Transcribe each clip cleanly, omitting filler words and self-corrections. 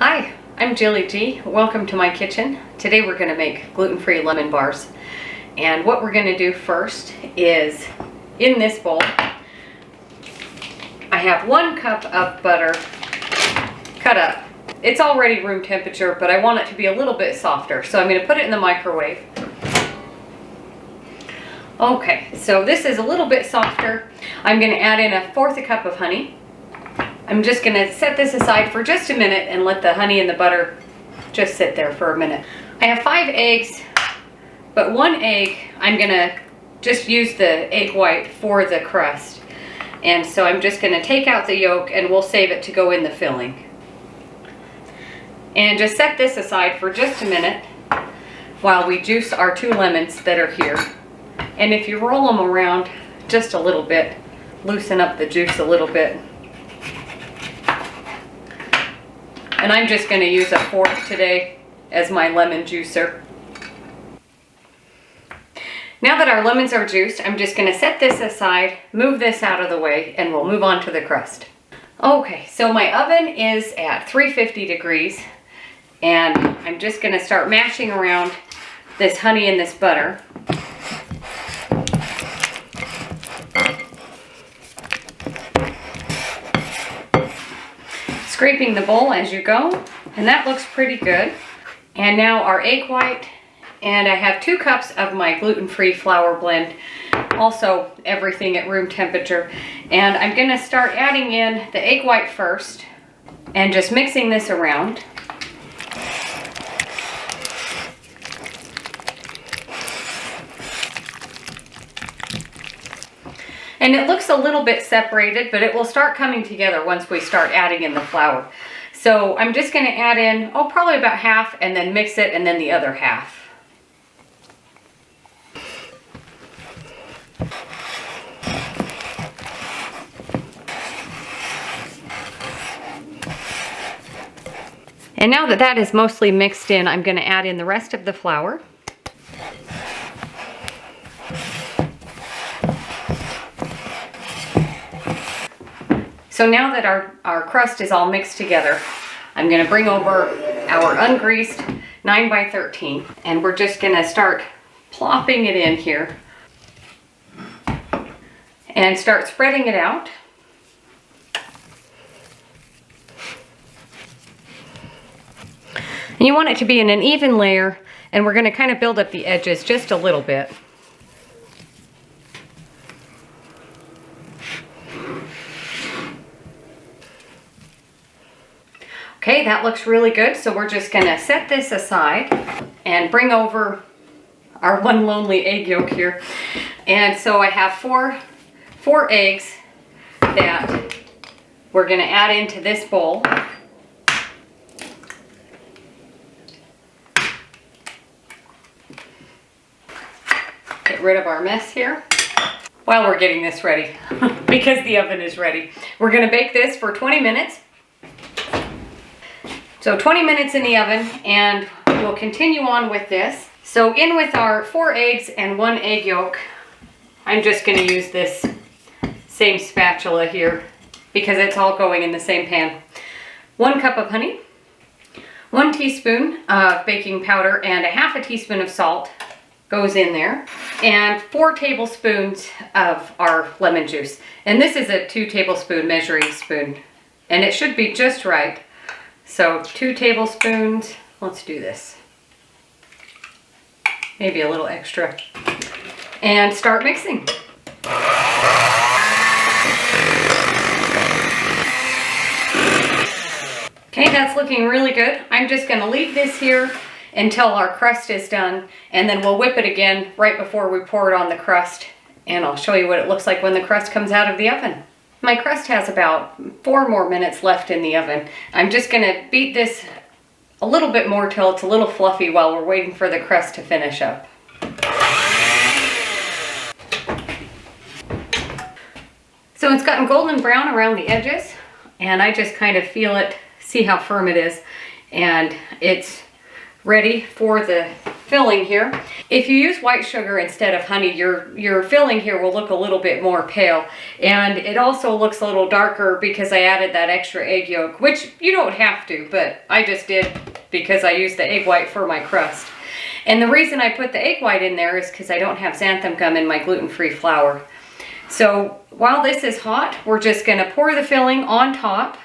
Hi, I'm Jilly G. Welcome to my kitchen. Today we're going to make gluten-free lemon bars. And what we're going to do first is, in this bowl, I have 1 cup of butter cut up. It's already room temperature, but I want it to be a little bit softer. So I'm going to put it in the microwave. Okay, so this is a little bit softer. I'm going to add in 1/4 cup of honey. I'm just going to set this aside for just a minute and let the honey and the butter just sit there for a minute. I have 5 eggs, but 1 egg, I'm going to just use the egg white for the crust. And so I'm just going to take out the yolk and we'll save it to go in the filling. And just set this aside for just a minute while we juice our 2 lemons that are here. And if you roll them around just a little bit, loosen up the juice a little bit. And I'm just going to use a fork today as my lemon juicer. Now that our lemons are juiced, I'm just going to set this aside, move this out of the way, and we'll move on to the crust. Okay, so my oven is at 350 degrees, and I'm just going to start mashing around this honey and this butter. Scraping the bowl as you go, and that looks pretty good. And now our egg white, and I have 2 cups of my gluten-free flour blend, also everything at room temperature. And I'm going to start adding in the egg white first and just mixing this around. And it looks a little bit separated, but it will start coming together once we start adding in the flour. So I'm just going to add in, probably about half, and then mix it, and then the other half. And now that that is mostly mixed in, I'm going to add in the rest of the flour. So now that our crust is all mixed together, I'm going to bring over our ungreased 9x13, and we're just going to start plopping it in here and start spreading it out. And you want it to be in an even layer, and we're going to kind of build up the edges just a little bit. Okay, that looks really good, so we're just going to set this aside and bring over our one lonely egg yolk here. And so I have four eggs that we're going to add into this bowl. Get rid of our mess here while we're getting this ready because the oven is ready. We're going to bake this for 20 minutes. So 20 minutes in the oven, and we'll continue on with this. So in with our 4 eggs and 1 egg yolk, I'm just going to use this same spatula here because it's all going in the same pan. 1 cup of honey, 1 teaspoon of baking powder, and 1/2 teaspoon of salt goes in there, and 4 tablespoons of our lemon juice. And this is a 2 tablespoon measuring spoon, and it should be just right. So 2 tablespoons, let's do this. Maybe a little extra. And start mixing. Okay, that's looking really good. I'm just going to leave this here until our crust is done, and then we'll whip it again right before we pour it on the crust, and I'll show you what it looks like when the crust comes out of the oven. My crust has about 4 more minutes left in the oven. I'm just going to beat this a little bit more till it's a little fluffy while we're waiting for the crust to finish up. So it's gotten golden brown around the edges, and I just kind of feel it, see how firm it is, and it's ready for the filling here. If you use white sugar instead of honey, your filling here will look a little bit more pale, and it also looks a little darker because I added that extra egg yolk, which you don't have to, but I just did because I used the egg white for my crust. And the reason I put the egg white in there is because I don't have xanthan gum in my gluten-free flour. So while this is hot, we're just going to pour the filling on top.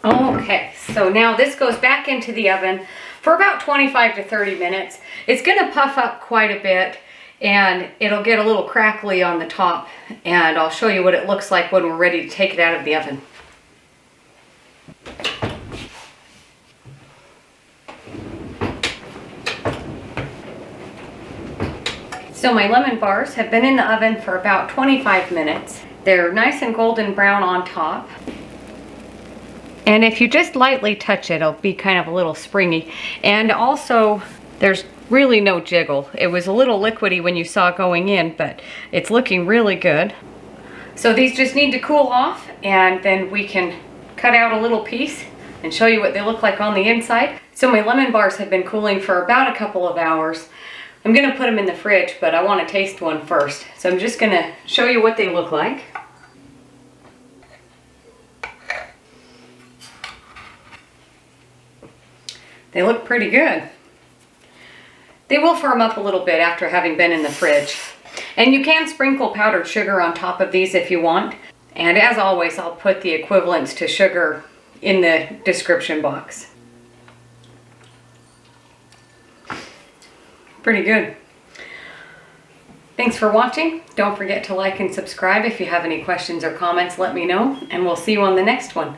Okay, so now this goes back into the oven for about 25 to 30 minutes. It's going to puff up quite a bit, and it'll get a little crackly on the top, and I'll show you what it looks like when we're ready to take it out of the oven. So my lemon bars have been in the oven for about 25 minutes. They're nice and golden brown on top. And if you just lightly touch it, it'll be kind of a little springy. And also, there's really no jiggle. It was a little liquidy when you saw it going in, but it's looking really good. So these just need to cool off, and then we can cut out a little piece and show you what they look like on the inside. So my lemon bars have been cooling for about a couple of hours. I'm gonna put them in the fridge, but I want to taste one first. So I'm just gonna show you what they look like. They look pretty good. They will firm up a little bit after having been in the fridge. And you can sprinkle powdered sugar on top of these if you want. And as always, I'll put the equivalents to sugar in the description box. Pretty good. Thanks for watching. Don't forget to like and subscribe. If you have any questions or comments, let me know, and we'll see you on the next one.